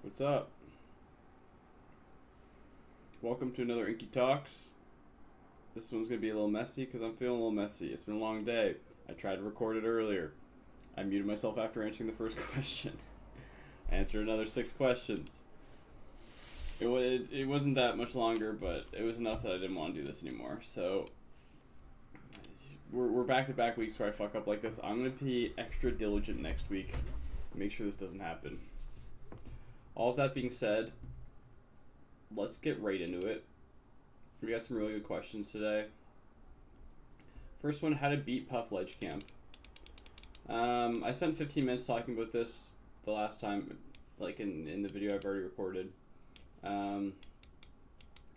What's up? Welcome to another Inky Talks. This one's going to be a little messy because I'm feeling a little messy. It's been a long day. I tried to record it earlier. I muted myself after answering the first question. I answered another 6 questions. It wasn't that much longer, but it was enough that I didn't want to do this anymore. So we're back-to-back weeks where I fuck up like this. I'm going to be extra diligent next week. Make sure this doesn't happen. All of that being said, let's get right into it. We got some really good questions today. First one, how to beat Puff Ledge Camp. I spent 15 minutes talking about this the last time, like in the video I've already recorded.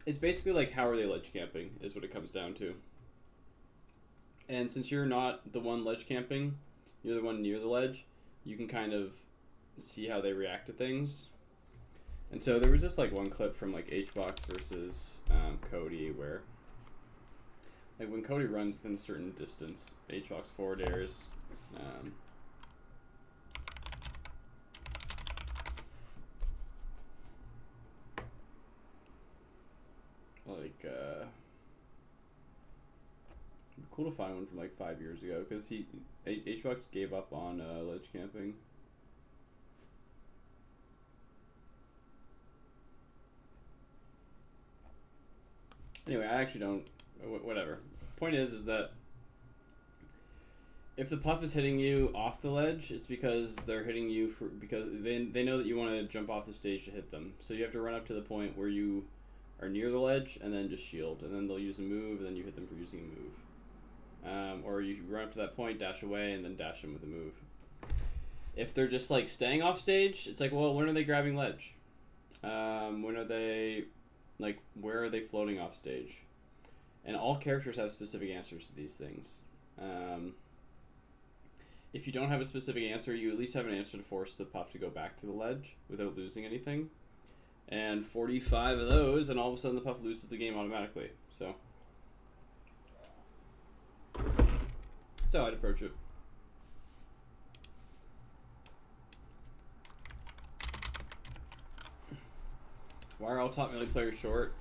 It's basically like, how are they ledge camping is what it comes down to. And since you're not the one ledge camping, you're the one near the ledge, you can kind of see how they react to things. And so there was just like one clip from like HBox versus Cody where like when Cody runs within a certain distance, HBox forward airs. Cool to find one from like 5 years ago because HBox gave up on ledge camping. Anyway, I actually don't. Whatever. Point is that if the puff is hitting you off the ledge, it's because they're hitting you because they know that you want to jump off the stage to hit them. So you have to run up to the point where you are near the ledge and then just shield, and then they'll use a move, and then you hit them for using a move. Or you run up to that point, dash away, and then dash them with a move. If they're just like staying off stage, it's like, well, when are they grabbing ledge? When are they? Like, where are they floating off stage? And all characters have specific answers to these things. If you don't have a specific answer, you at least have an answer to force the puff to go back to the ledge without losing anything. And 45 of those, and all of a sudden the puff loses the game automatically. So that's how I'd approach it. Why are all top melee players short?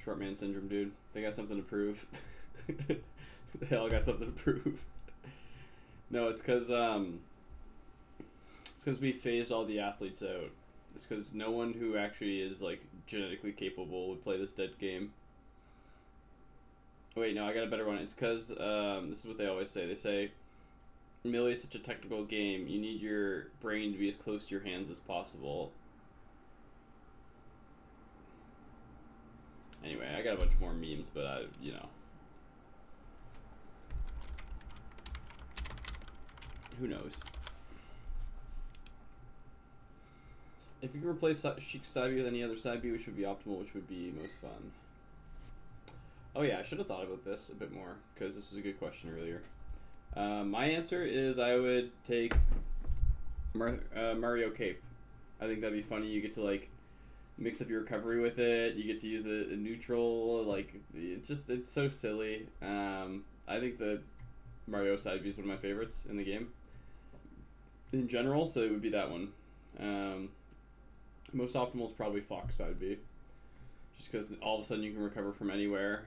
Short man syndrome, dude. They got something to prove. They all got something to prove. No, it's because we phased all the athletes out. It's because no one who actually is like genetically capable would play this dead game. Wait, no, I got a better one. It's because this is what they always say. They say melee is such a technical game. You need your brain to be as close to your hands as possible. Anyway, I got a bunch more memes, but you know. Who knows? If you could replace Sheik's side B with any other side B, which would be optimal, which would be most fun? Oh yeah, I should have thought about this a bit more, because this was a good question earlier. My answer is I would take Mario Cape. I think that'd be funny. You get to like mix up your recovery with it. You get to use a neutral. Like it's so silly. I think the Mario side B is one of my favorites in the game in general, so it would be that one. Most optimal is probably Fox side B, just because all of a sudden you can recover from anywhere,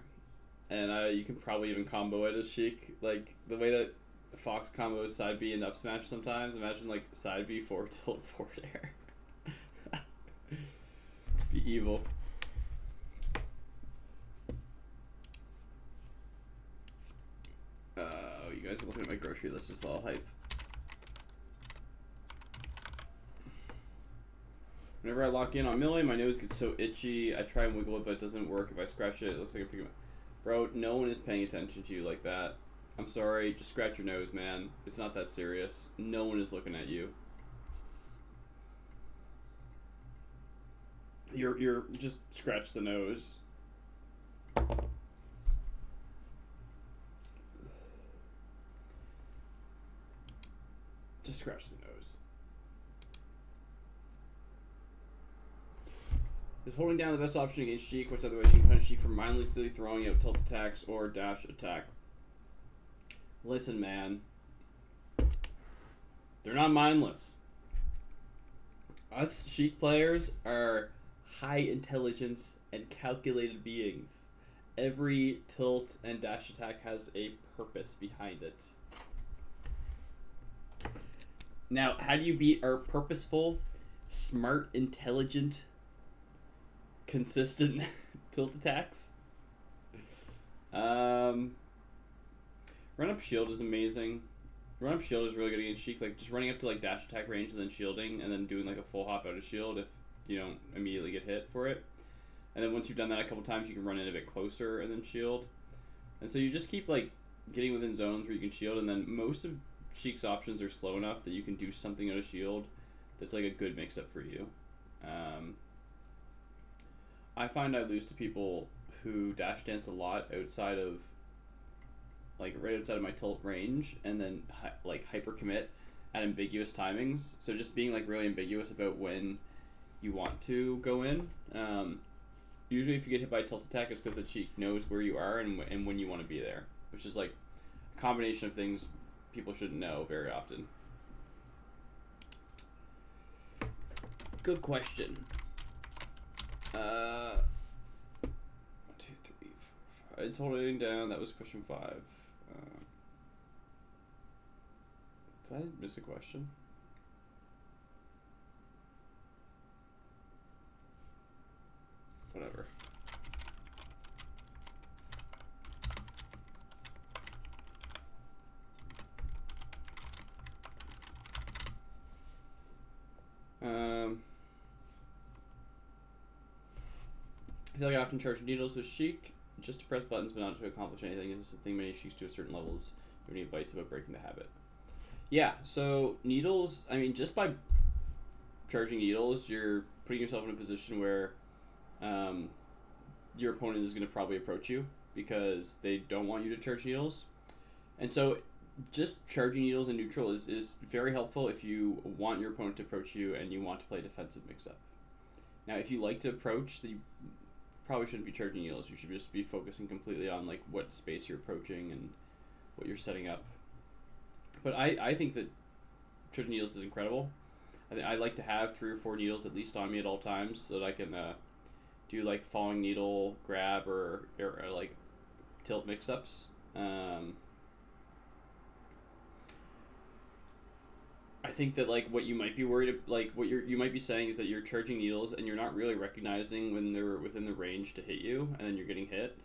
and you can probably even combo it as Sheik. Like the way that Fox combos side B and up smash sometimes. Imagine like side B forward tilt forward air. Be evil. Oh, you guys are looking at my grocery list as well. Hype. Whenever I lock in on melee, my nose gets so itchy. I try and wiggle it, but it doesn't work. If I scratch it, it looks like I'm picking up. Bro, no one is paying attention to you like that. I'm sorry. Just scratch your nose, man. It's not that serious. No one is looking at you. You're just scratch the nose. Just scratch the nose. Is holding down the best option against Sheik? What's other ways you can punish Sheik for mindlessly throwing out tilt attacks or dash attack? Listen, man. They're not mindless. Us Sheik players are high intelligence and calculated beings. Every tilt and dash attack has a purpose behind it. Now, how do you beat our purposeful, smart, intelligent, consistent tilt attacks? Run up shield is amazing. Run up shield is really good against Sheik. Like just running up to like dash attack range and then shielding and then doing like a full hop out of shield if you don't immediately get hit for it. And then once you've done that a couple times, you can run in a bit closer and then shield. And so you just keep like getting within zones where you can shield, and then most of Sheik's options are slow enough that you can do something out of shield that's like a good mix-up for you. I find I lose to people who dash dance a lot outside of, like right outside of my tilt range, and then like hyper commit at ambiguous timings. So just being like really ambiguous about when you want to go in. Usually if you get hit by a tilt attack, it's because the Sheik knows where you are and when you want to be there, which is like a combination of things people shouldn't know very often. Good question. 1, 2, 3, 4, 5. It's holding down. That was question 5. Did I miss a question? Whatever. I feel like I often charge needles with Sheik just to press buttons but not to accomplish anything. This is the thing many Sheiks do at certain levels. Do any advice about breaking the habit? Yeah, so needles, I mean, just by charging needles, you're putting yourself in a position where your opponent is going to probably approach you because they don't want you to charge needles. And so just charging needles in neutral is very helpful if you want your opponent to approach you and you want to play defensive mix-up. Now, if you like to approach, then you probably shouldn't be charging needles. You should just be focusing completely on like what space you're approaching and what you're setting up. But I think that charging needles is incredible. I like to have 3 or 4 needles at least on me at all times so that I can do like falling needle grab or like tilt mix-ups. I think that like what you might be worried like what you might be saying is that you're charging needles and you're not really recognizing when they're within the range to hit you, and then you're getting hit.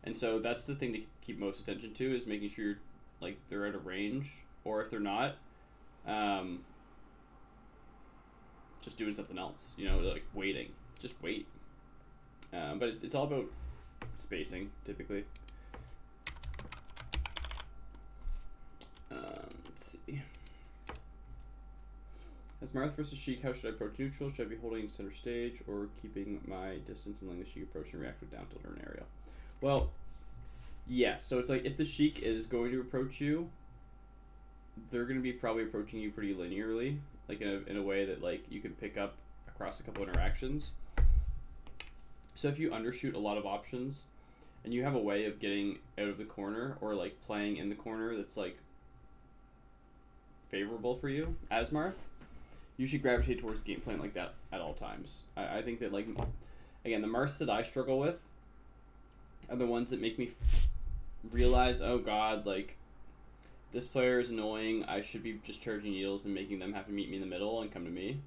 And so that's the thing to keep most attention to, is making sure like they're out of range, or if they're not, just doing something else, you know, like waiting. Just wait. But it's all about spacing typically. Let's see. As Marth versus Sheik, how should I approach neutral? Should I be holding center stage or keeping my distance and letting the Sheik approach and react with down tilt or an area? Well, yes. So it's like if the Sheik is going to approach you, they're going to be probably approaching you pretty linearly, like in a way that like you can pick up across a couple interactions. So if you undershoot a lot of options and you have a way of getting out of the corner or like playing in the corner that's like favorable for you as Marth, you should gravitate towards game plan like that at all times. I think that, like, again, the Marths that I struggle with are the ones that make me realize, oh god, like, this player is annoying, I should be just charging needles and making them have to meet me in the middle and come to me.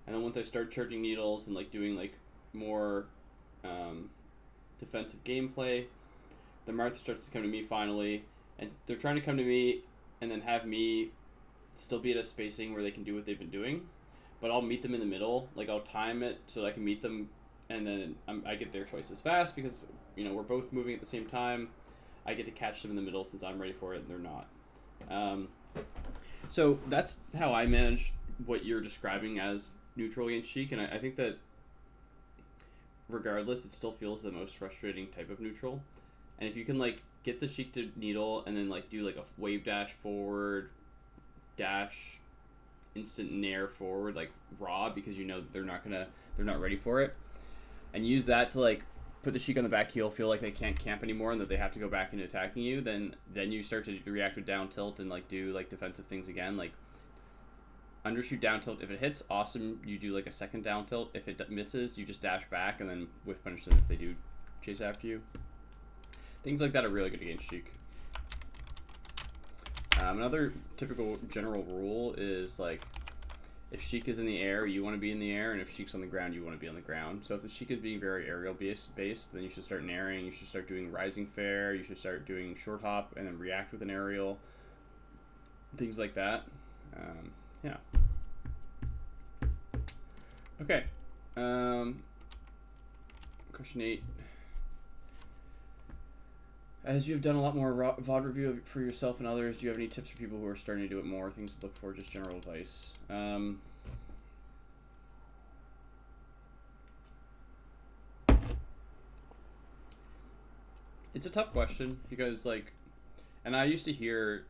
And then once I start charging needles and, like, doing, like, more defensive gameplay, the Marth starts to come to me finally, and they're trying to come to me and then have me still be at a spacing where they can do what they've been doing, but I'll meet them in the middle. Like I'll time it so that I can meet them, and then I get there twice as fast because, you know, we're both moving at the same time. I get to catch them in the middle since I'm ready for it and they're not. So that's how I manage what you're describing as neutral against Sheik, and I think that regardless, it still feels the most frustrating type of neutral. And if you can like get the Sheik to needle and then like do like a wave dash forward, dash, instant nair forward, like raw, because you know they're not ready for it, and use that to like put the Sheik on the back heel, feel like they can't camp anymore and that they have to go back into attacking you, then you start to react with down tilt and like do like defensive things again. Like undershoot down tilt. If it hits, awesome. You do like a second down tilt. If it misses, you just dash back and then whiff punish them if they do chase after you. Things like that are really good against Sheik. Another typical general rule is like, if Sheik is in the air, you want to be in the air, and if Sheik's on the ground, you want to be on the ground. So if the Sheik is being very aerial based, then you should start naring. You should start doing rising fair. You should start doing short hop and then react with an aerial. Things like that. Yeah. Okay. Question 8. As you've done a lot more VOD review for yourself and others, do you have any tips for people who are starting to do it more? Things to look for, just general advice. It's a tough question because, like, and I used to hear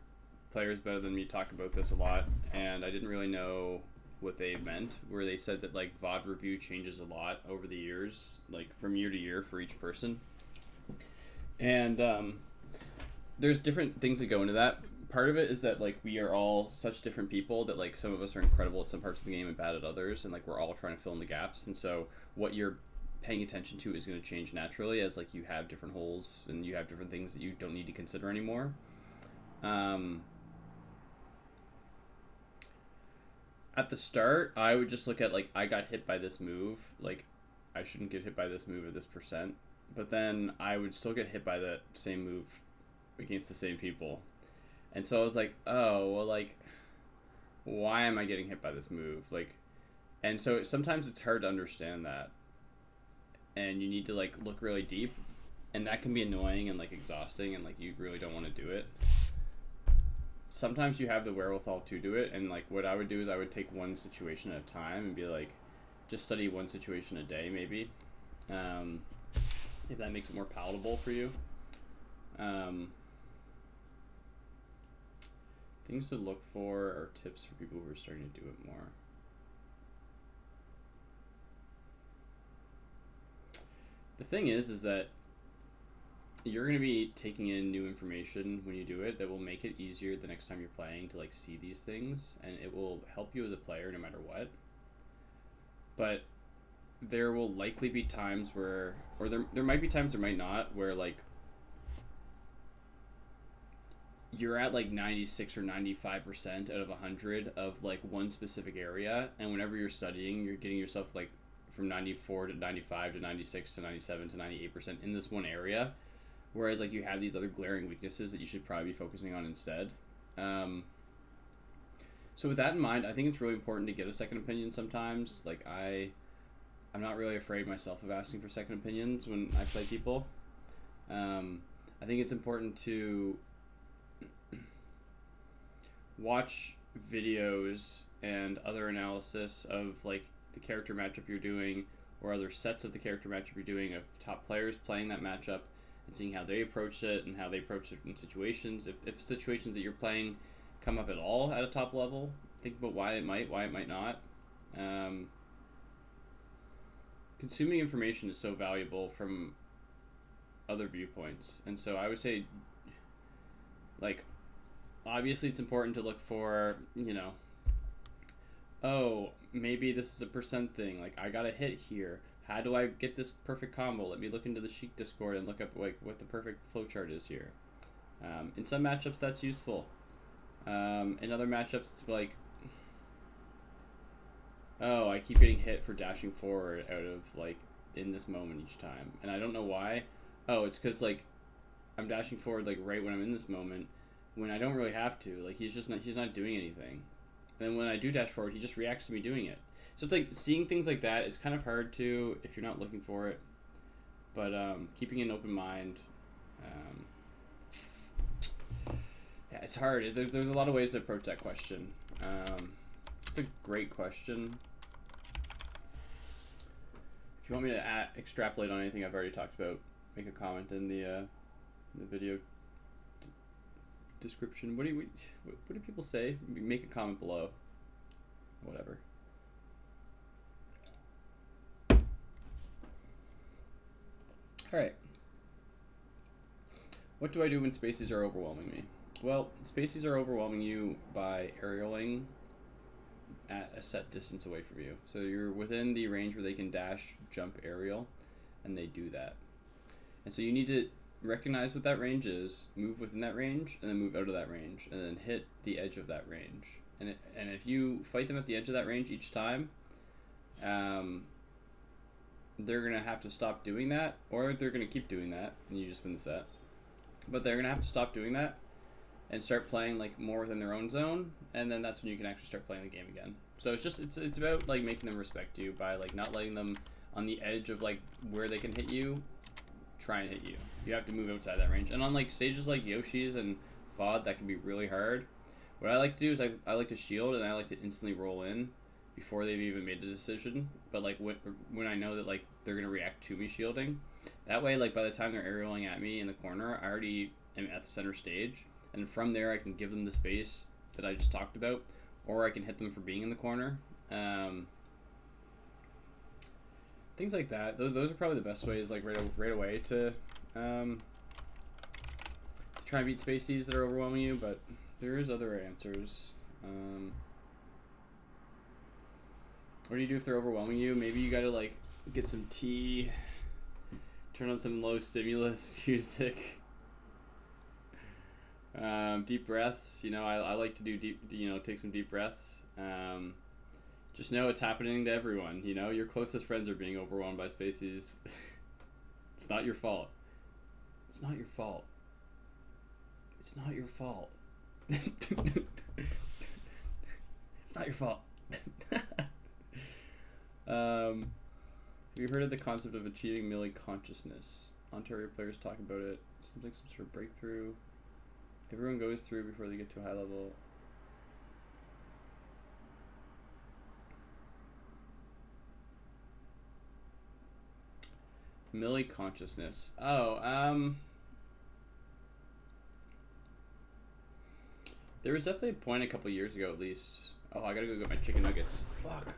players better than me talk about this a lot, and I didn't really know what they meant, where they said that, like, VOD review changes a lot over the years, like, from year to year for each person. And there's different things that go into that. Part of it is that, like, we are all such different people that, like, some of us are incredible at some parts of the game and bad at others, and, like, we're all trying to fill in the gaps. And so what you're paying attention to is going to change naturally as, like, you have different holes and you have different things that you don't need to consider anymore. At the start, I would just look at, like, I got hit by this move, like, I shouldn't get hit by this move at this %. But then I would still get hit by the same move against the same people. And so I was like, oh, well, like, why am I getting hit by this move? Like, and so sometimes it's hard to understand that. And you need to, like, look really deep. And that can be annoying and, like, exhausting, and, like, you really don't want to do it. Sometimes you have the wherewithal to do it. And, like, what I would do is I would take one situation at a time and be like, just study one situation a day, maybe. If that makes it more palatable for you. Things to look for or tips for people who are starting to do it more. The thing is that you're going to be taking in new information when you do it that will make it easier the next time you're playing to, like, see these things, and it will help you as a player no matter what. But there will likely be times where, or there might be times, there might not, where, like, you're at, like, 96 or 95% out of 100 of, like, one specific area, and whenever you're studying, you're getting yourself, like, from 94 to 95 to 96 to 97 to 98% in this one area, whereas, like, you have these other glaring weaknesses that you should probably be focusing on instead. So with that in mind, I think it's really important to get a second opinion sometimes. Like, I'm not really afraid myself of asking for second opinions when I play people. I think it's important to watch videos and other analysis of, like, the character matchup you're doing, or other sets of the character matchup you're doing, of top players playing that matchup, and seeing how they approach it and how they approach certain situations. If situations that you're playing come up at all at a top level, think about why it might not. Consuming information is so valuable from other viewpoints, and so I would say, like, obviously it's important to look for, you know, oh, maybe this is a % thing, like, I got a hit here, how do I get this perfect combo? Let me look into the Sheik Discord and look up, like, what the perfect flowchart is here. In some matchups that's useful. In other matchups it's like, oh, I keep getting hit for dashing forward out of, like, in this moment each time, and I don't know why. Oh, it's because, like, I'm dashing forward, like, right when I'm in this moment, when I don't really have to. Like, he's not doing anything. Then when I do dash forward, he just reacts to me doing it. So it's like, seeing things like that is kind of hard to, if you're not looking for it. But keeping an open mind, yeah, it's hard. There's a lot of ways to approach that question. It's a great question. If you want me to extrapolate on anything I've already talked about, make a comment in the video description. What do people say? Make a comment below. Whatever. All right. What do I do when spacies are overwhelming me? Well, spacies are overwhelming you by aerialing at a set distance away from you. So you're within the range where they can dash, jump, aerial, and they do that. And so you need to recognize what that range is, move within that range, and then move out of that range, and then hit the edge of that range. And if you fight them at the edge of that range each time, they're going to have to stop doing that, or they're going to keep doing that, and you just win the set. But they're going to have to stop doing that and start playing like more within their own zone, and then that's when you can actually start playing the game again. So it's about like making them respect you by like not letting them on the edge of like where they can hit you try and hit you. You have to move outside that range. And on like stages like Yoshi's and FOD, that can be really hard. What I like to do is I like to shield, and I like to instantly roll in before they've even made the decision. But like when I know that like they're gonna react to me shielding, that way like by the time they're aerialing at me in the corner, I already am at the center stage, and from there I can give them the space that I just talked about, or I can hit them for being in the corner. Things like that. Those are probably the best ways, like right away to try and beat spacies that are overwhelming you. But there is other answers. What do you do if they're overwhelming you? Maybe you gotta like get some tea, turn on some low stimulus music, deep breaths. You know, I like to do deep. You know, take some deep breaths. Just know it's happening to everyone. You know, your closest friends are being overwhelmed by spacies. It's not your fault. It's not your fault. It's not your fault. It's not your fault. Have you heard of the concept of achieving melee consciousness? Ontario players talk about it. Seems like some sort of breakthrough. Everyone goes through before they get to a high level. Melee consciousness. Oh, there was definitely a point a couple years ago, at least. Oh, I gotta go get my chicken nuggets. Fuck.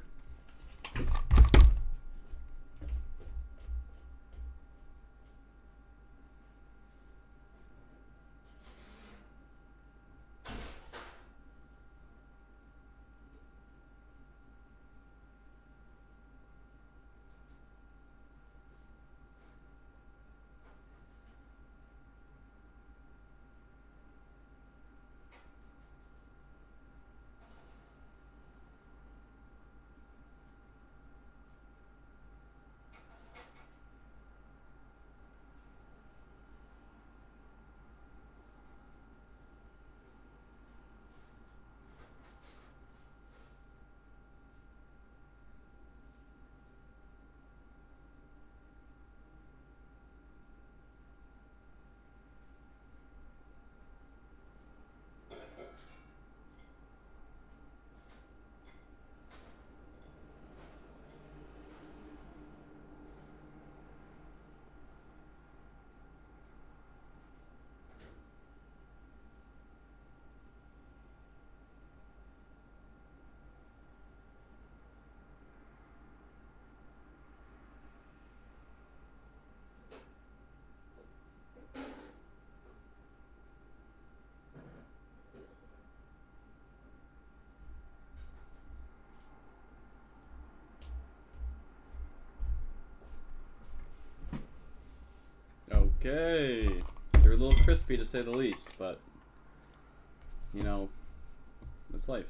Okay. They're a little crispy to say the least, but you know, that's life.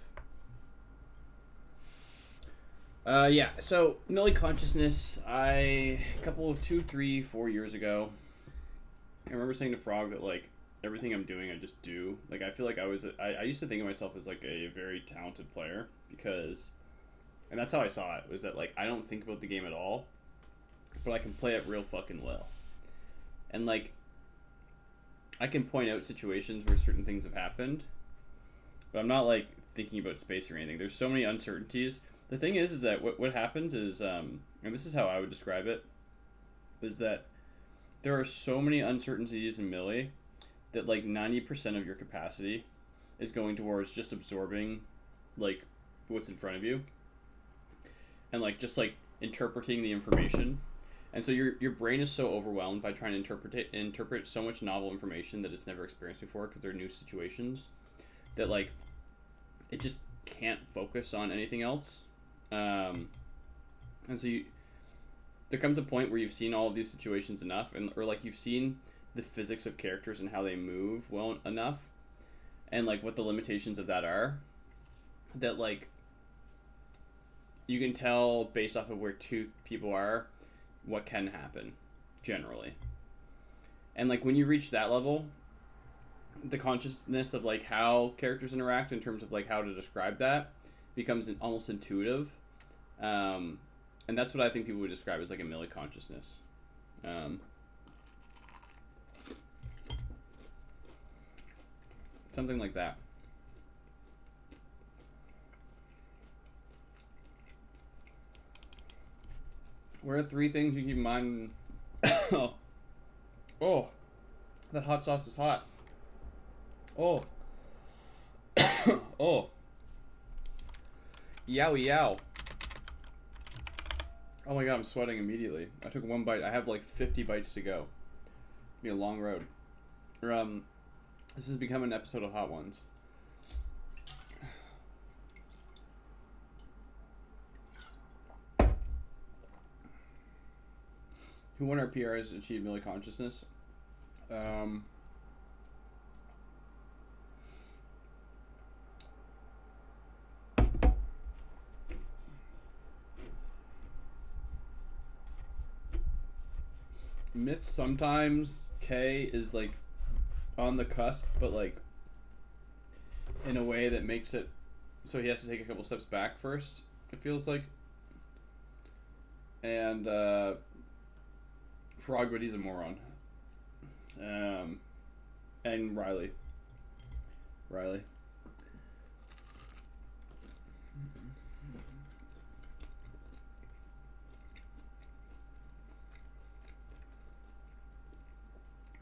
Yeah, so melee consciousness, a couple of 2, 3, 4 years ago, I remember saying to Frog that like everything I'm doing I just do. Like I feel like I used to think of myself as like a very talented player, because, and that's how I saw it, was that like I don't think about the game at all, but I can play it real fucking well. And like I can point out situations where certain things have happened, but I'm not like thinking about space or anything. There's so many uncertainties. The thing is that what happens is, and this is how I would describe it, is that there are so many uncertainties in melee that like 90% of your capacity is going towards just absorbing like what's in front of you, and like just like interpreting the information. And so your brain is so overwhelmed by trying to interpret so much novel information that it's never experienced before, because they're new situations, that like it just can't focus on anything else. And so there comes a point where you've seen all of these situations enough, or like you've seen the physics of characters and how they move well enough, and like what the limitations of that are, that like you can tell based off of where two people are what can happen generally. And like when you reach that level, the consciousness of like how characters interact in terms of like how to describe that becomes almost intuitive. And that's what I think people would describe as like a melee consciousness. Something like that. What are 3 things you keep in mind? Oh, that hot sauce is hot. Oh. Oh. Yowie yow. Oh my god, I'm sweating immediately. I took 1 bite. I have like 50 bites to go. It'll be a long road. This has become an episode of Hot Ones. Who won our PRs achieved melee consciousness? Mitz sometimes. K is like on the cusp, but like in a way that makes it so he has to take a couple steps back first, it feels like. And Frog, but he's a moron. And Riley.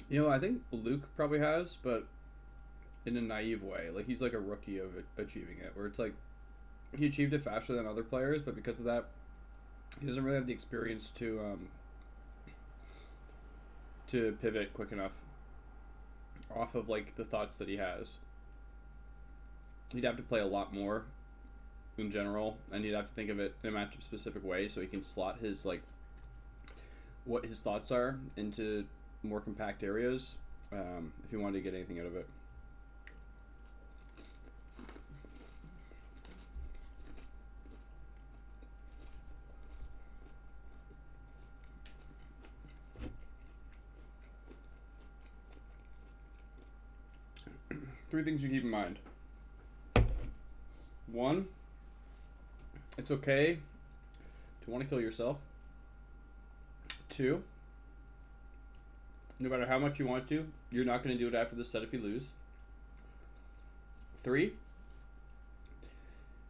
You know, I think Luke probably has, but in a naive way. Like, he's like a rookie of achieving it, where it's like he achieved it faster than other players, but because of that, he doesn't really have the experience to pivot quick enough off of like the thoughts that he has. He'd have to play a lot more in general, and he'd have to think of it in a matchup specific way so he can slot his like what his thoughts are into more compact areas if you wanted to get anything out of it. Three things you keep in mind. 1, it's okay to want to kill yourself. 2, no matter how much you want to, you're not going to do it after this set if you lose. 3,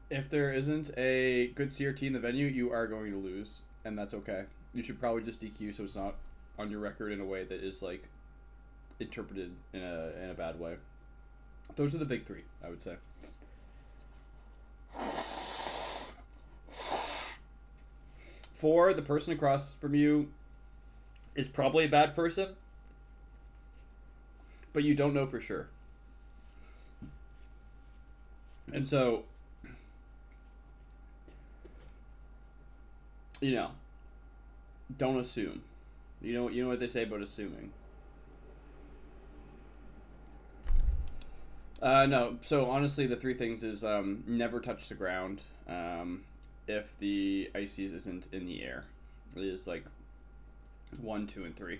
if there isn't a good CRT in the venue, you are going to lose, and that's okay. You should probably just DQ so it's not on your record in a way that is like interpreted in a bad way. Those are the big 3, I would say. Four, the person across from you is probably a bad person, but you don't know for sure. And so, you know, don't assume. You know what they say about assuming. No. So honestly, the 3 things is never touch the ground if the ices isn't in the air. It is like 1, 2, and 3.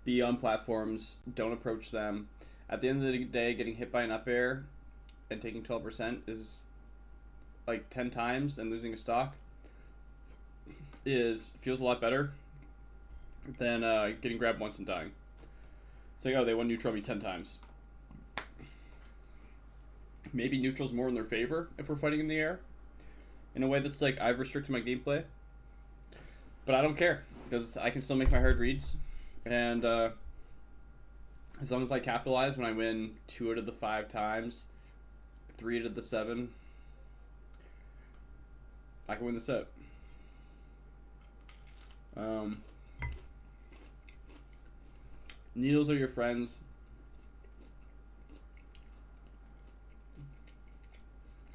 Be on platforms. Don't approach them. At the end of the day, getting hit by an up air and taking 12% is like 10 times, and losing a stock feels a lot better than getting grabbed once and dying. It's like, oh, they won neutral me 10 times. Maybe neutral's more in their favor if we're fighting in the air, in a way that's like, I've restricted my gameplay, but I don't care because I can still make my hard reads, and as long as I capitalize when I win 2 out of the 5 times, 3 out of the 7, I can win the set. Needles are your friends.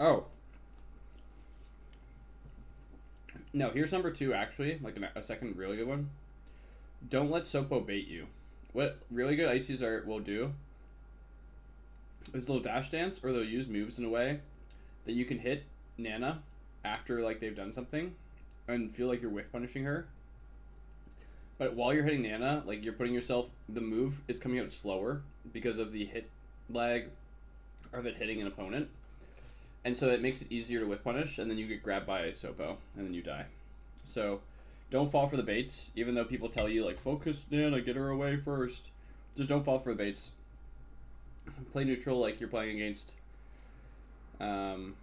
Oh, No, here's number two, actually, like a second really good one. Don't let Sopo bait you. What really good ices will do is they'll dash dance, or they'll use moves in a way that you can hit Nana after like they've done something and feel like you're whiff punishing her. But while you're hitting Nana, like you're putting yourself, the move is coming out slower because of the hit lag of it hitting an opponent. And so it makes it easier to whiff punish, and then you get grabbed by a Sopo, and then you die. So don't fall for the baits, even though people tell you, like, focus Nana, get her away first. Just don't fall for the baits. Play neutral like you're playing against Sopo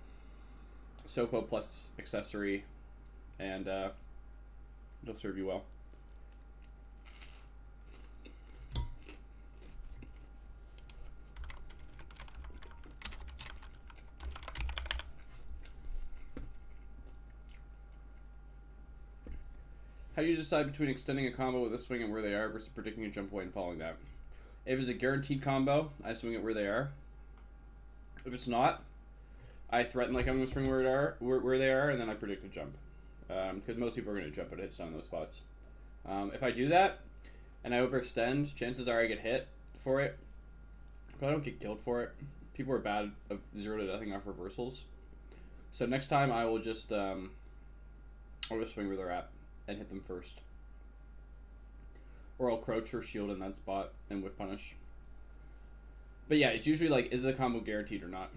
plus accessory, and it'll serve you well. How do you decide between extending a combo with a swing and where they are versus predicting a jump away and following that? If it's a guaranteed combo, I swing it where they are. If it's not, I threaten like I'm going to swing where they are, and then I predict a jump. Because most people are going to jump at a hit stun in those spots. If I do that, and I overextend, chances are I get hit for it. But I don't get killed for it. People are bad of 0 to nothing off reversals. So next time I will just I'll just swing where they're at and hit them first. Or I'll crouch or shield in that spot and whip punish. But yeah, it's usually like, is the combo guaranteed or not?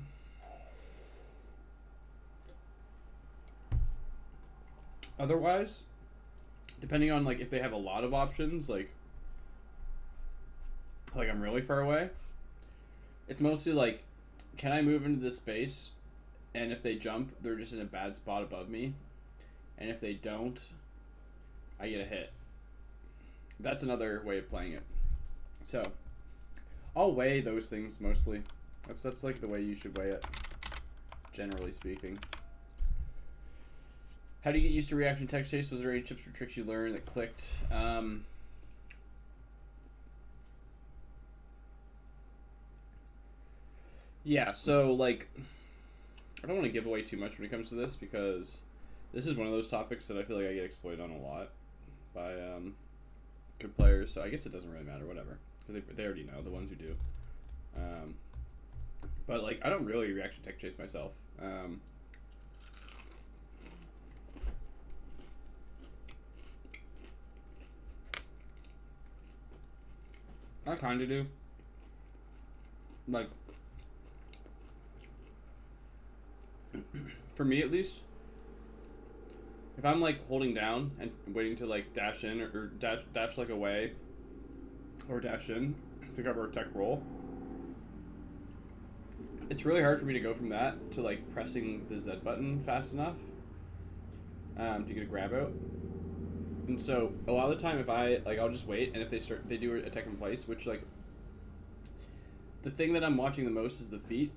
Otherwise, depending on like if they have a lot of options, like I'm really far away, it's mostly like, can I move into this space? And if they jump, they're just in a bad spot above me. And if they don't, I get a hit. That's another way of playing it. So I'll weigh those things mostly. That's like the way you should weigh it, generally speaking. How do you get used to reaction tech chase? Was there any tips or tricks you learned that clicked? Yeah, so like, I don't want to give away too much when it comes to this, because this is one of those topics that I feel like I get exploited on a lot by good players. So I guess it doesn't really matter, whatever, because they already know, the ones who do. But like, I don't really reaction tech chase myself. I kind of do. Like, for me at least, if I'm like holding down and waiting to like dash in or dash like away or dash in to cover a tech roll, it's really hard for me to go from that to like pressing the Z button fast enough to get a grab out. And so a lot of the time, if I like, I'll just wait, and if they do a tech in place, which like, the thing that I'm watching the most is the feet,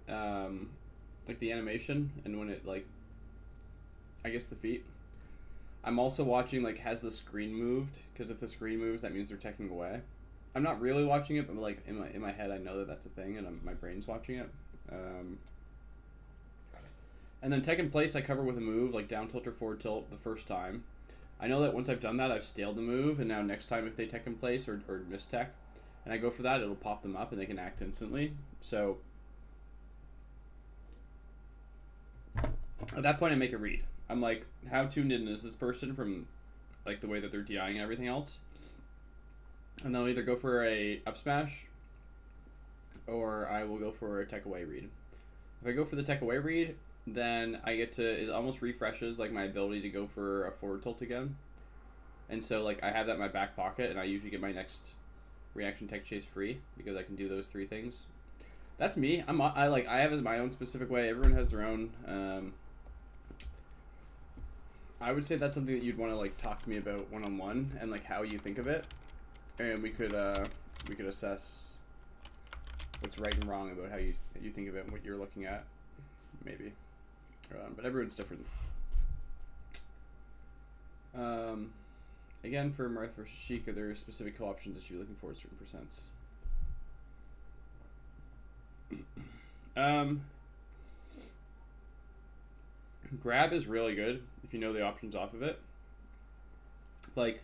like the animation, and when it like, I guess the feet. I'm also watching like, has the screen moved? Because if the screen moves, that means they're teching away. I'm not really watching it, but like in my head, I know that that's a thing, and my brain's watching it. And then tech in place, I cover with a move like down tilt or forward tilt the first time. I know that once I've done that, I've staled the move, and now next time if they tech in place or miss tech, and I go for that, it'll pop them up and they can act instantly. So at that point, I make a read. I'm like, how tuned in is this person from like the way that they're DIing and everything else? And they'll either go for a up smash, or I will go for a tech away read. If I go for the tech away read, then I get to, it almost refreshes like my ability to go for a forward tilt again. And so like, I have that in my back pocket, and I usually get my next reaction tech chase free because I can do those three things. That's me. I have my own specific way. Everyone has their own. I would say that's something that you'd want to like talk to me about one-on-one, and like how you think of it, and we could assess what's right and wrong about how you think of it and what you're looking at, maybe. But everyone's different. Again, for Marth versus Sheik, are there specific kill options that you're looking for at certain percents? Grab is really good if you know the options off of it. Like,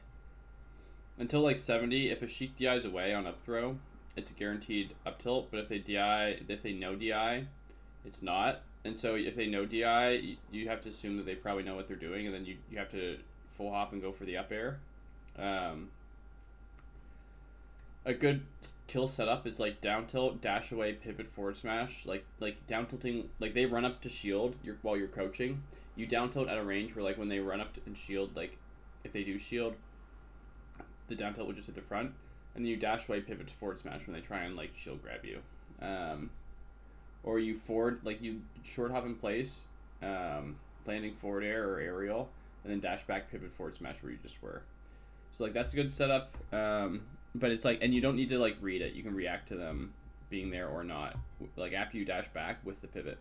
until like 70, if a Sheik DIs away on up throw, it's a guaranteed up tilt. But if they no DI, it's not. And so if they no DI, you have to assume that they probably know what they're doing, and then you have to full hop and go for the up air. A good kill setup is like down tilt, dash away, pivot, forward smash. Like down tilting, like they run up to shield while you're coaching. You down tilt at a range where like when they run up and shield, like if they do shield, the down tilt would just hit the front, and then you dash away, pivot, forward smash when they try and like shield grab you. Or you forward, like you short hop in place, landing forward air or aerial, and then dash back, pivot, forward smash where you just were. So like that's a good setup. But it's like, and you don't need to like read it. You can react to them being there or not. Like after you dash back with the pivot.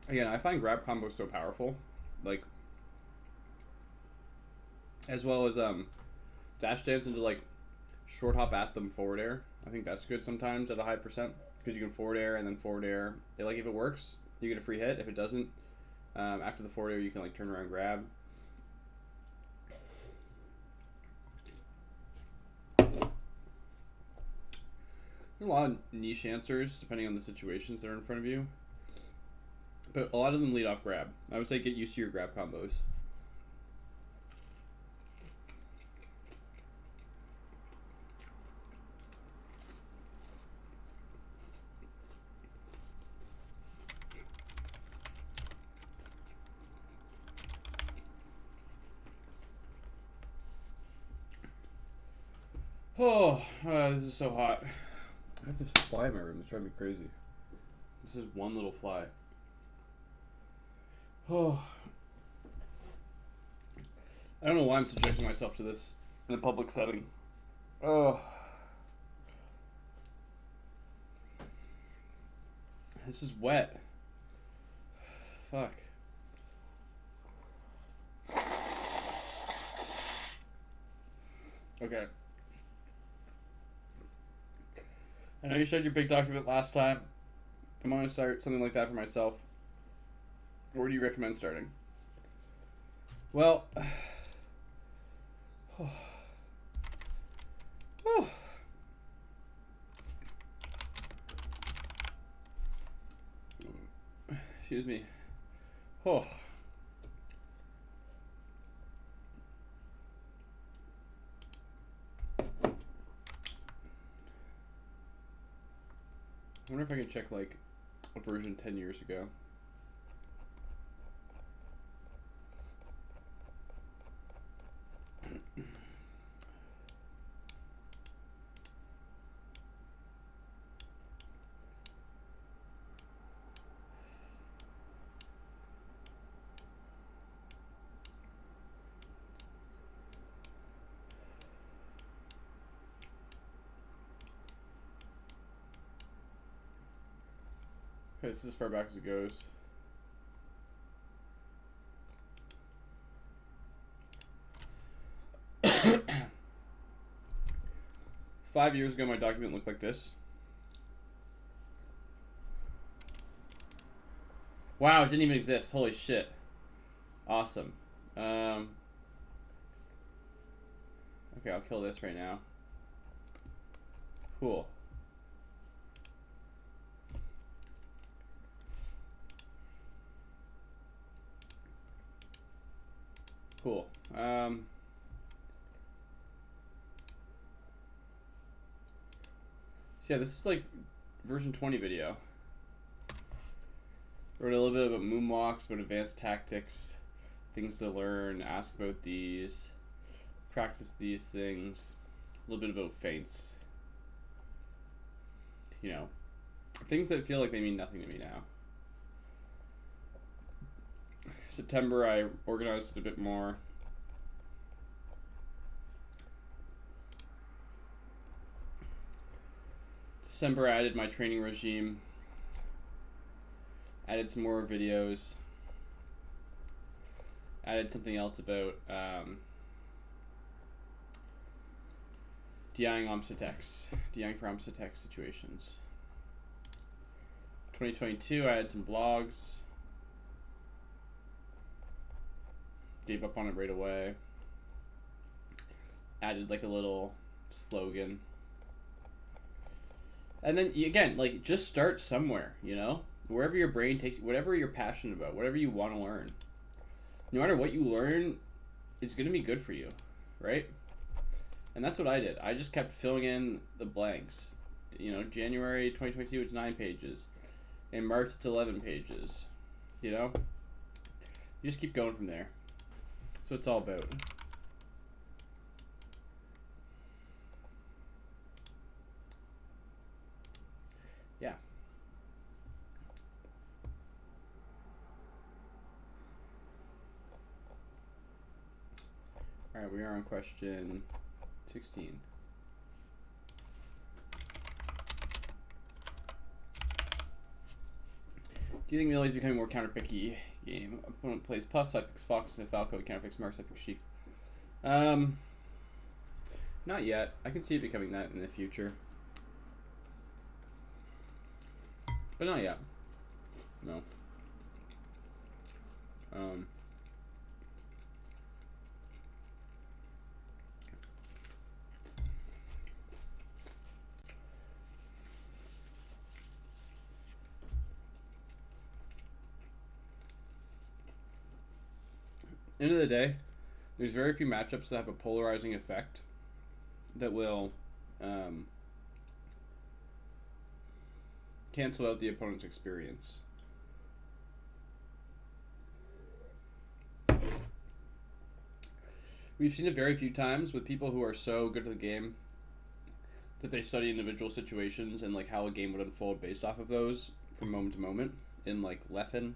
Again, I find grab combos so powerful. Like, as well as dash dance into like short hop at them forward air. I think that's good sometimes at a high percent. Because you can forward air and then forward air. Like if it works, you get a free hit. If it doesn't, after the forward air, you can like turn around and grab. There's a lot of niche answers depending on the situations that are in front of you, but a lot of them lead off grab. I would say get used to your grab combos. Oh, this is so hot. I have this fly in my room. It's driving me crazy. This is one little fly. Oh. I don't know why I'm subjecting myself to this in a public setting. Oh. This is wet. Fuck. Okay. I know you showed your big document last time. I'm going to start something like that for myself. Where do you recommend starting? Well, excuse me. Oh. I wonder if I can check like a version 10 years ago. Okay, this is as far back as it goes. Five years ago, my document looked like this. Wow, it didn't even exist. Holy shit. Awesome. Okay, I'll kill this right now. Cool. Cool. So yeah, this is like version 20 video. Wrote a little bit about moonwalks, about advanced tactics, things to learn, ask about these, practice these things, a little bit about feints. You know, things that feel like they mean nothing to me now. September, I organized it a bit more. December, I added my training regime. Added some more videos. Added something else about DIing Omsitex. DIing for Omsitex situations. 2022, I had some blogs. Gave up on it right away. Added like a little slogan. And then, again, like, just start somewhere, you know? Wherever your brain takes you, whatever you're passionate about, whatever you want to learn. No matter what you learn, it's going to be good for you, right? And that's what I did. I just kept filling in the blanks. You know, January 2022, it's 9 pages. In March, it's 11 pages. You know? You just keep going from there. That's what it's all about. Yeah. Alright, we are on question 16. Do you think Millie's becoming more counterpicky game? Opponent plays plus, I picks Fox and Falco, counterpicks Marks, I pick Sheik. Not yet. I can see it becoming that in the future. But not yet. No. End of the day, there's very few matchups that have a polarizing effect that will cancel out the opponent's experience. We've seen it very few times with people who are so good at the game that they study individual situations and like how a game would unfold based off of those from moment to moment in like Leffen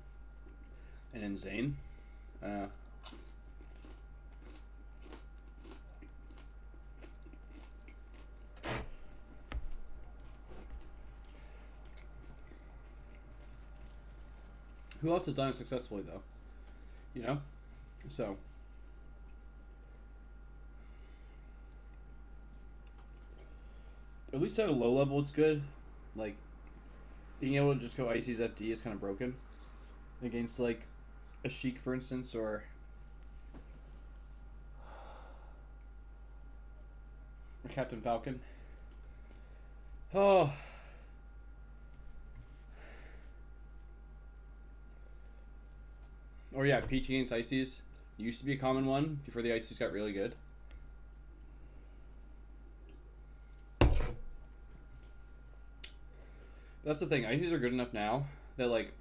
and in Zane. Who else has done it successfully, though? You know? So. At least at a low level, it's good. Like, being able to just go Icy's FD is kind of broken. Against, like, a Sheik, for instance, or a Captain Falcon. Oh. Or yeah, Peach against Ices used to be a common one before the Ices got really good. That's the thing. Ices are good enough now that like,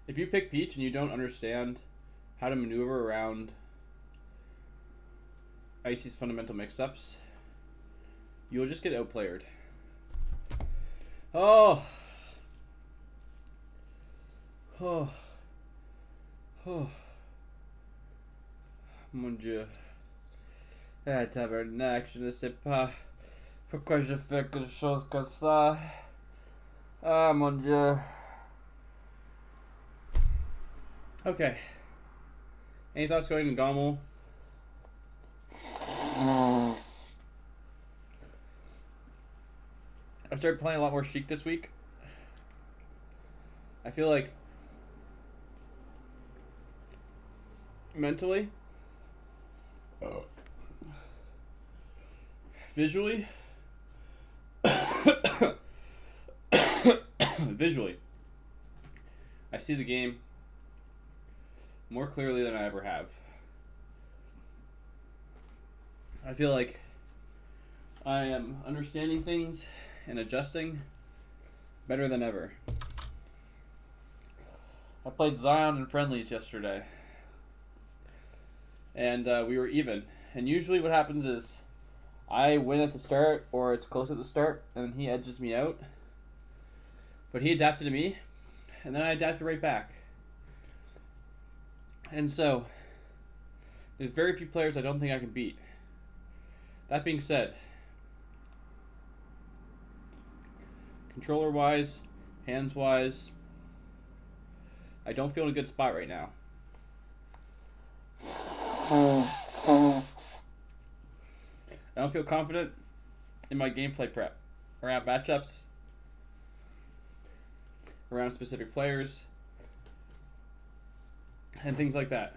if you pick Peach and you don't understand how to maneuver around Icy's fundamental mix-ups, you'll just get outplayed. Oh. Oh. Oh. Mon Dieu. Tabernacle, je ne sais pas pourquoi je fais quelque chose comme ça. Ah, mon Dieu. Okay. Any thoughts going to Gommel? I started playing a lot more Sheik this week. I feel like mentally, visually, visually, I see the game more clearly than I ever have. I feel like I am understanding things and adjusting better than ever. I played Zion in friendlies yesterday. And we were even. And usually what happens is I win at the start, or it's close at the start, and then he edges me out. But he adapted to me, and then I adapted right back. And so, there's very few players I don't think I can beat. That being said, controller-wise, hands-wise, I don't feel in a good spot right now. I don't feel confident in my gameplay prep around matchups, around specific players, and things like that.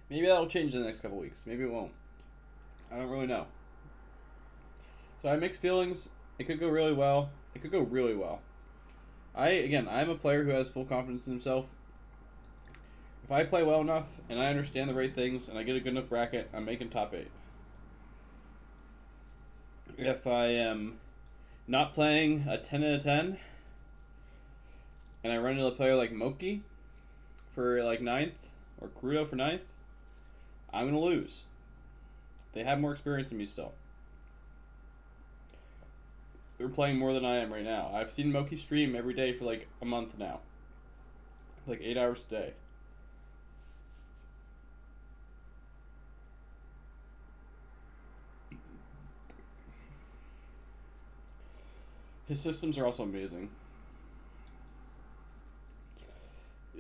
Maybe that'll change in the next couple weeks. Maybe it won't. I don't really know. So I have mixed feelings. It could go really well. It could go really well. I'm a player who has full confidence in himself. If I play well enough and I understand the right things and I get a good enough bracket, I'm making top 8. If I am not playing a 10 out of 10 and I run into a player like Moki for like 9th or Crudo for 9th, I'm going to lose. They have more experience than me still. They're playing more than I am right now. I've seen Moki stream every day for like a month now. Like 8 hours a day. His systems are also amazing.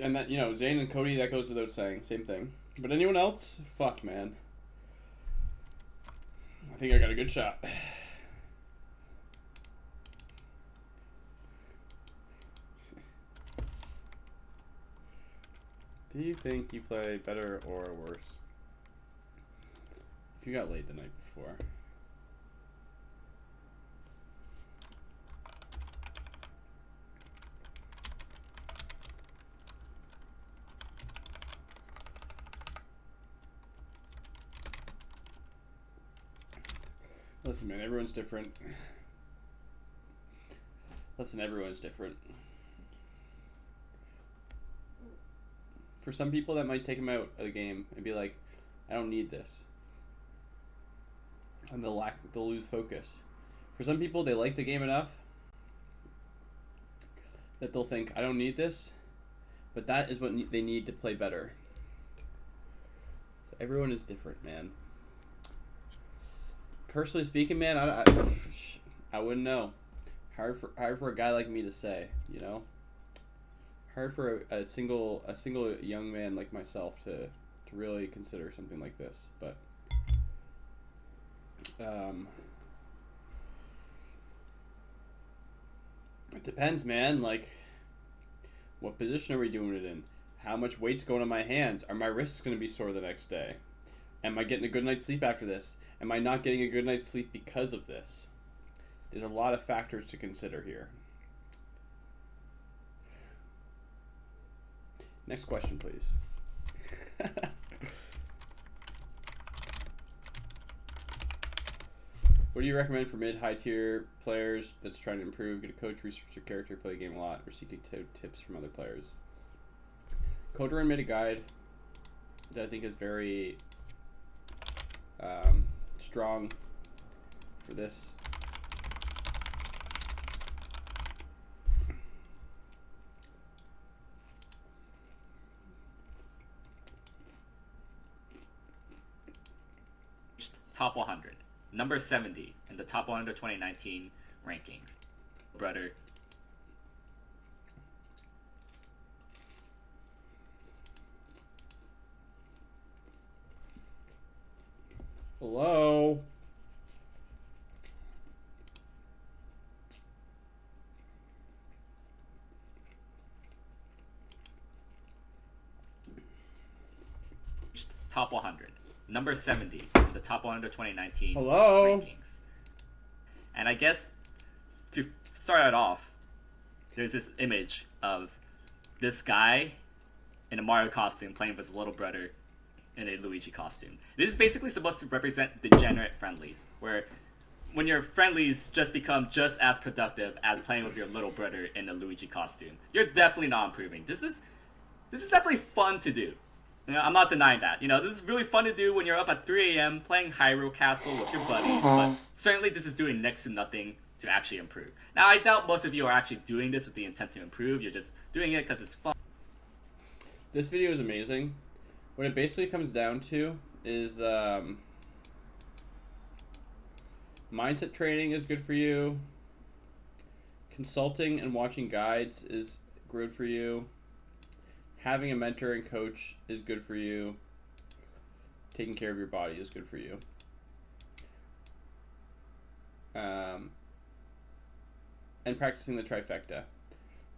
And that, Zane and Cody, that goes without saying. Same thing. But anyone else? Fuck, man. I think I got a good shot. Do you think you play better or worse if you got laid the night before? Listen, man, everyone's different. Everyone's different. For some people, that might take them out of the game and be like, I don't need this. And they'll lose focus. For some people, they like the game enough that they'll think, I don't need this, but that is what they need to play better. So everyone is different, man. Personally speaking, man, I wouldn't know. Hard for a guy like me to say, Hard for a single young man like myself to really consider something like this, but it depends, man. Like, what position are we doing it in? How much weight's going on my hands? Are my wrists going to be sore the next day? Am I getting a good night's sleep after this? Am I not getting a good night's sleep because of this? There's a lot of factors to consider here. Next question, please. What do you recommend for mid-high tier players that's trying to improve, get a coach, research their character, play the game a lot, or seeking tips from other players? Coderin made a guide that I think is very strong for this. Top 100, number 70 in the top 100 2019 rankings. Brother. Hello. Top 100. Number 70 in the top 100 2019 Hello. rankings. And I guess to start it off, there's this image of this guy in a Mario costume playing with his little brother in a Luigi costume. This is basically supposed to represent degenerate friendlies, where when your friendlies just become just as productive as playing with your little brother in a Luigi costume. You're definitely not improving. This is definitely fun to do. I'm not denying that. This is really fun to do when you're up at 3 a.m. playing Hyrule Castle with your buddies, but certainly this is doing next to nothing to actually improve. Now, I doubt most of you are actually doing this with the intent to improve. You're just doing it because it's fun. This video is amazing. What it basically comes down to is mindset training is good for you. Consulting and watching guides is good for you. having a mentor and coach is good for you. Taking care of your body is good for you. And practicing the trifecta.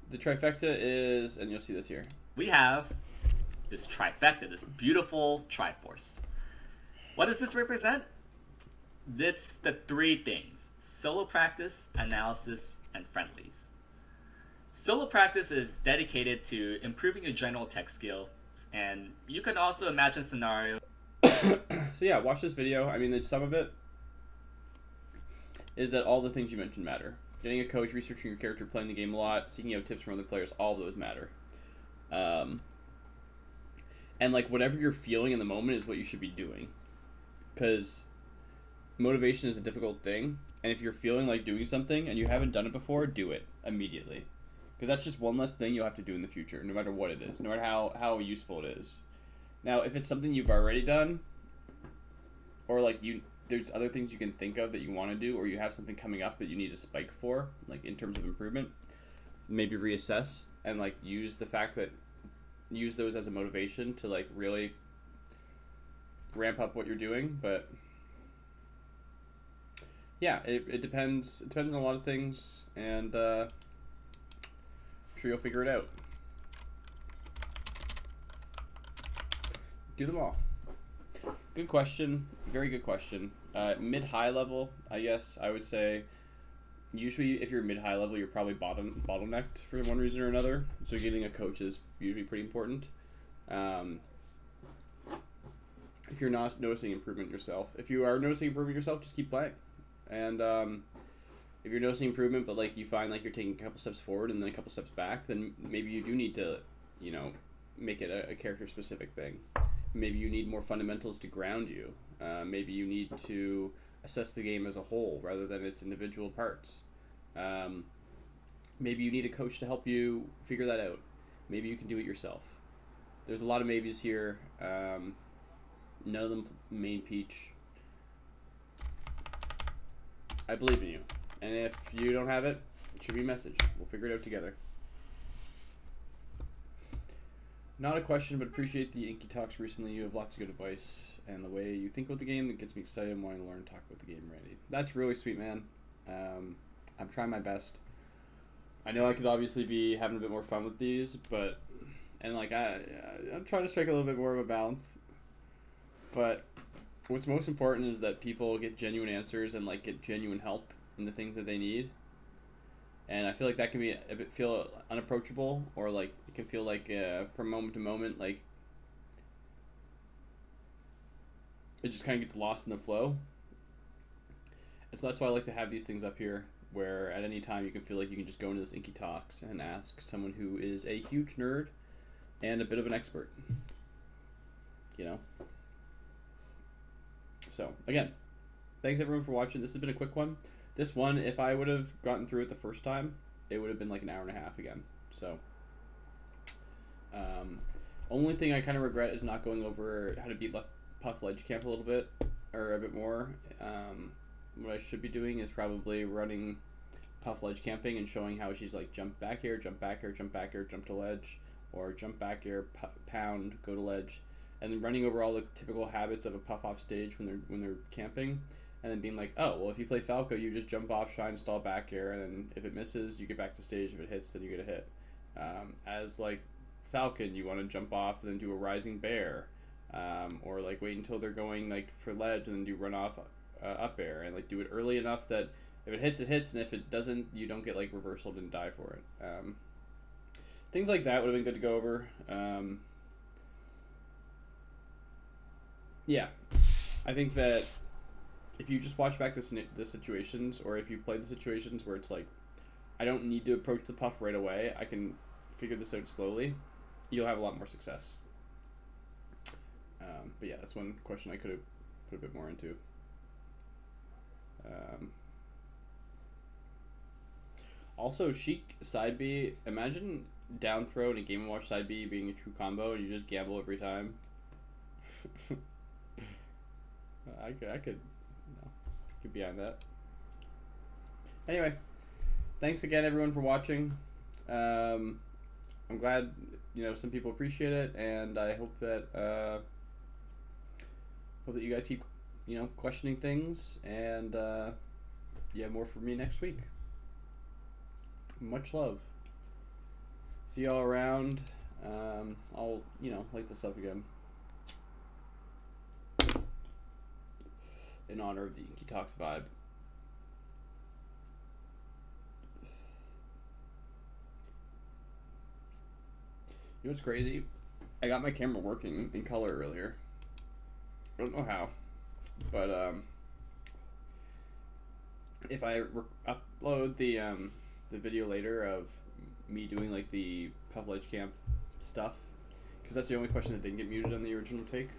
The trifecta is, and you'll see this here. We have this trifecta, this beautiful Triforce. What does this represent? It's the three things: solo practice, analysis, and friendlies. Solo practice is dedicated to improving your general tech skill, and you can also imagine scenarios. So yeah, watch this video. I mean, some of it is that all the things you mentioned matter. Getting a coach, researching your character, playing the game a lot, seeking out tips from other players, all those matter. And like whatever you're feeling in the moment is what you should be doing. Because motivation is a difficult thing, and if you're feeling like doing something and you haven't done it before, do it immediately. Because that's just one less thing you'll have to do in the future, no matter what it is, no matter how useful it is. Now, if it's something you've already done, or like there's other things you can think of that you want to do, or you have something coming up that you need a spike for, like in terms of improvement, maybe reassess and like use those as a motivation to like really ramp up what you're doing. But yeah, it depends. It depends on a lot of things, and I'm sure you'll figure it out. Do them all. Good question. Very good question. Mid-high level, I guess I would say. Usually, if you're mid-high level, you're probably bottlenecked for one reason or another. So getting a coach is usually pretty important. If you're not noticing improvement yourself, if you are noticing improvement yourself, just keep playing. And if you're noticing improvement, but like you find like you're taking a couple steps forward and then a couple steps back, then maybe you do need to, make it a character-specific thing. Maybe you need more fundamentals to ground you. Maybe you need to assess the game as a whole rather than its individual parts. Maybe you need a coach to help you figure that out. Maybe you can do it yourself. There's a lot of maybes here. None of them main peach. I believe in you. And if you don't have it, shoot me a message. We'll figure it out together. Not a question, but appreciate the Inky talks recently. You have lots of good advice, and the way you think about the game that gets me excited and wanting to learn and talk about the game already. That's really sweet, man. I'm trying my best. I know I could obviously be having a bit more fun with these, but I'm trying to strike a little bit more of a balance. But what's most important is that people get genuine answers and like get genuine help in the things that they need. And I feel like that can be feel unapproachable, or like it can feel like from moment to moment, like it just kind of gets lost in the flow. And so that's why I like to have these things up here, where at any time you can feel like you can just go into this Inky Talks and ask someone who is a huge nerd and a bit of an expert. So again, thanks everyone for watching. This has been a quick one. This one, if I would have gotten through it the first time, it would have been like an hour and a half again. So, only thing I kind of regret is not going over how to beat Puff Ledge Camp a little bit, or a bit more. What I should be doing is probably running Puff Ledge Camping and showing how she's like jump back here, jump back here, jump back here, jump to ledge, or jump back here, pound, go to ledge, and then running over all the typical habits of a Puff off stage when they're camping. And then being like, oh, well, if you play Falco, you just jump off, shine, stall back here, and then if it misses, you get back to stage. If it hits, then you get a hit. As, like, Falcon, you want to jump off and then do a Rising Bear. Or, like, wait until they're going, like, for ledge and then do run off up air. And, like, do it early enough that if it hits, it hits, and if it doesn't, you don't get, like, reversaled and die for it. Things like that would have been good to go over. Yeah. I think that if you just watch back the situations, or if you play the situations where it's like, I don't need to approach the Puff right away, I can figure this out slowly, you'll have a lot more success. But yeah, that's one question I could have put a bit more into. Also, Sheik side B, imagine down throw and a Game & Watch side B being a true combo and you just gamble every time. I could get behind that. Anyway, thanks again everyone for watching. I'm glad some people appreciate it, and I hope that you guys keep questioning things, and more for me next week. Much love. See y'all around. I'll light this up again in honor of the Inky Talks vibe. You know what's crazy? I got my camera working in color earlier. I don't know how, but if I upload the video later of me doing like the Puff Ledge Camp stuff, because that's the only question that didn't get muted on the original take.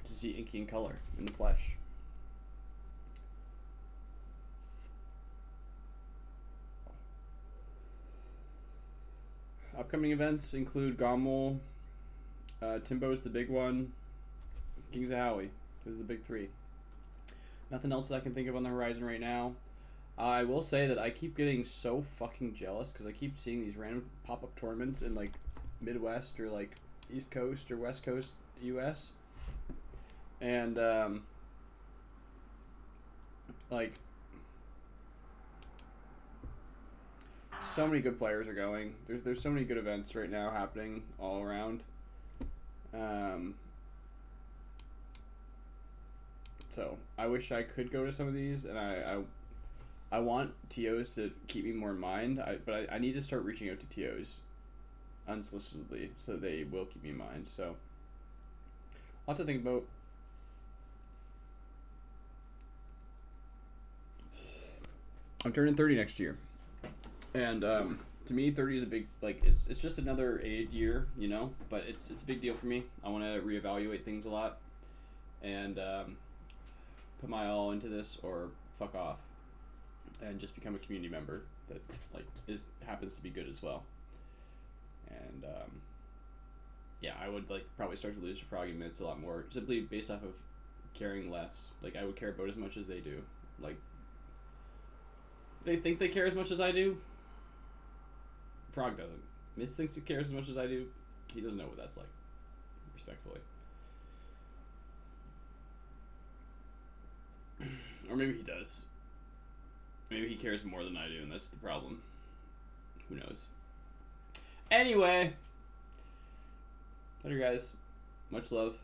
To see Inky in color in the flesh. Upcoming events include Gommel, Timbo's the big one, Kings of Howie. Those are the big three. Nothing else that I can think of on the horizon right now. I will say that I keep getting so fucking jealous because I keep seeing these random pop-up tournaments in like Midwest or like East Coast or West Coast US. And like so many good players are going. There's so many good events right now happening all around. So I wish I could go to some of these, and I want TOs to keep me more in mind. But I need to start reaching out to TOs unsolicitedly so they will keep me in mind. So a lot to think about. I'm turning 30 next year. And to me, 30 is a big, like, it's just another year, but it's a big deal for me. I want to reevaluate things a lot and put my all into this or fuck off and just become a community member that, like, happens to be good as well. And, I would, like, probably start to lose to froggy minutes a lot more simply based off of caring less. Like, I would care about as much as they do. Like, they think they care as much as I do. Frog doesn't. Mitz thinks he cares as much as I do. He doesn't know what that's like. Respectfully. Or maybe he does. Maybe he cares more than I do, and that's the problem. Who knows? Anyway. Later, guys. Much love.